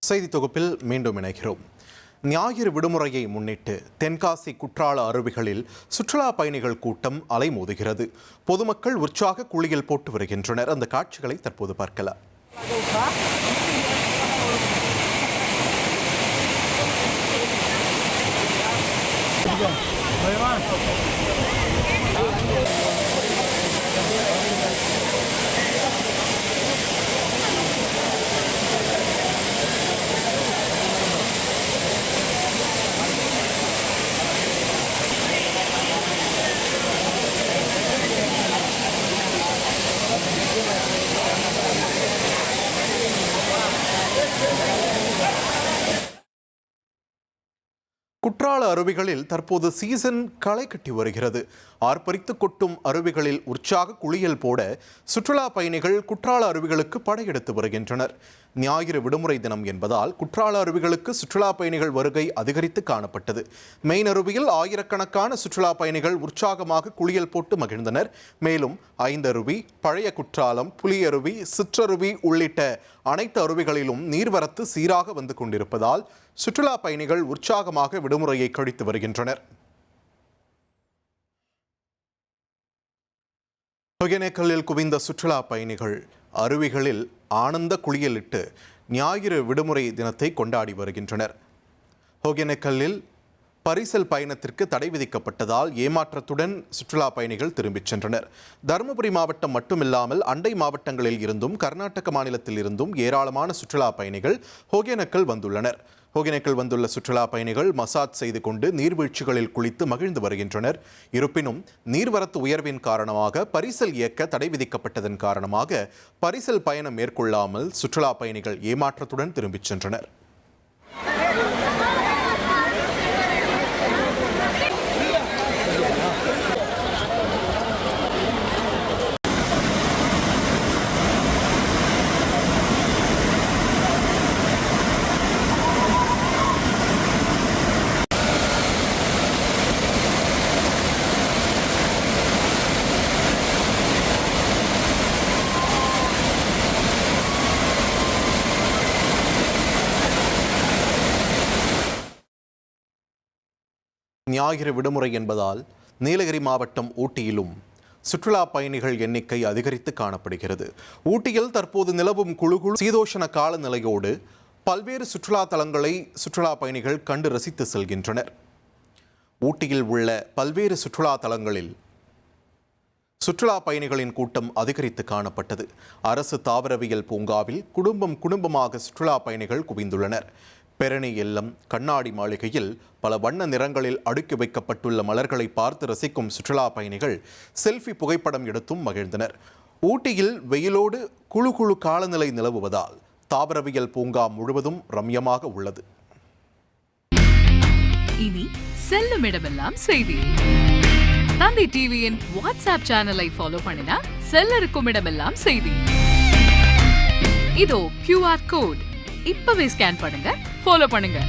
செய்தி தொகுப்பில் மீண்டும் இணைகிறோம். ஞாயிறு விடுமுறையை முன்னிட்டு தென்காசி குற்றால அருவிகளில் சுற்றுலா பயணிகள் கூட்டம் அலைமோதுகிறது. பொதுமக்கள் உற்சாக குளியல் போட்டு வருகின்றனர். அந்த காட்சிகளை தற்போது பார்க்கலாம். குற்றால அருவிகளில் தற்போது சீசன் களை கட்டி வருகிறது. ஆர்ப்பரித்து கொட்டும் அருவிகளில் உற்சாக குளியல் போட சுற்றுலா பயணிகள் குற்றால அருவிகளுக்கு படையெடுத்து வருகின்றனர். ஞாயிறு விடுமுறை தினம் என்பதால் குற்றால அருவிகளுக்கு சுற்றுலா பயணிகள் வருகை அதிகரித்து காணப்பட்டது. மெயின் அருவியில் ஆயிரக்கணக்கான சுற்றுலா பயணிகள் உற்சாகமாக குளியல் போட்டு மகிழ்ந்தனர். மேலும் ஐந்தருவி, பழைய குற்றாலம், புலியருவி, சிற்றருவி உள்ளிட்ட அனைத்து அருவிகளிலும் நீர்வரத்து சீராக வந்து கொண்டிருப்பதால் சுற்றுலா பயணிகள் உற்சாகமாக விடுமுறையை கழித்து வருகின்றனர். ஒகேனக்கல்லில் குவிந்த சுற்றுலா பயணிகள் அருவிகளில் ஆனந்த குளியலிட்டு ஞாயிறு விடுமுறை தினத்தை கொண்டாடி வருகின்றனர். ஒகேனக்கல்லில் பரிசல் பயணத்திற்கு தடை விதிக்கப்பட்டதால் ஏமாற்றத்துடன் சுற்றுலா பயணிகள் திரும்பிச் சென்றனர். தருமபுரி மாவட்டம் மட்டுமில்லாமல் அண்டை மாவட்டங்களில் இருந்தும் கர்நாடக மாநிலத்தில் இருந்தும் ஏராளமான சுற்றுலா பயணிகள் ஒகேனக்கல் வந்துள்ளனர். ஒகேனக்கல் வந்துள்ள சுற்றுலா பயணிகள் மசாஜ் செய்து கொண்டு நீர்வீழ்ச்சிகளில் குளித்து மகிழ்ந்து வருகின்றனர். இருப்பினும் நீர்வரத்து உயர்வின் காரணமாக பரிசல் இயக்க தடை விதிக்கப்பட்டதன் காரணமாக பரிசல் பயணம் மேற்கொள்ளாமல் சுற்றுலா பயணிகள் ஏமாற்றத்துடன் திரும்பிச் சென்றனர். ஞாயிறு விடுமுறை என்பதால் நீலகிரி மாவட்டம் ஊட்டியிலும் சுற்றுலா பயணிகள் எண்ணிக்கை அதிகரித்து காணப்படுகிறது. ஊட்டியில் தற்போது நிலவும் குழு சீதோஷண காலநிலையோடு பல்வேறு சுற்றுலா தலங்களை சுற்றுலா பயணிகள் கண்டு ரசித்து செல்கின்றனர். ஊட்டியில் உள்ள பல்வேறு சுற்றுலா தலங்களில் சுற்றுலா பயணிகளின் கூட்டம் அதிகரித்து காணப்பட்டது. அரசு தாவரவியல் பூங்காவில் குடும்பமாக சுற்றுலா பயணிகள் குவிந்துள்ளனர். பெரணி இல்லம், கண்ணாடி மாளிகையில் பல வண்ண நிறங்களில் அடுக்கி வைக்கப்பட்டுள்ள மலர்களை பார்த்து ரசிக்கும் சுற்றுலா பயணிகள் செல்ஃபி புகைப்படம் எடுத்தும் மகிழ்ந்தனர். ஊட்டியில் வெயிலோடு குழு காலநிலை நிலவுவதால் தாவரவியல் பூங்கா முழுவதும் ரம்யமாக உள்ளது. இனி செல்லும் இடமெல்லாம் செய்தி. தந்தை டிவியின் வாட்ஸ்அப் சேனலை ஃபாலோ பண்ணினா செல்ல இருக்கும் இடமெல்லாம் செய்தி. இதோ QR கோட் இப்பவே ஸ்கேன் பண்ணுங்க, ஃபாலோ பண்ணுங்க.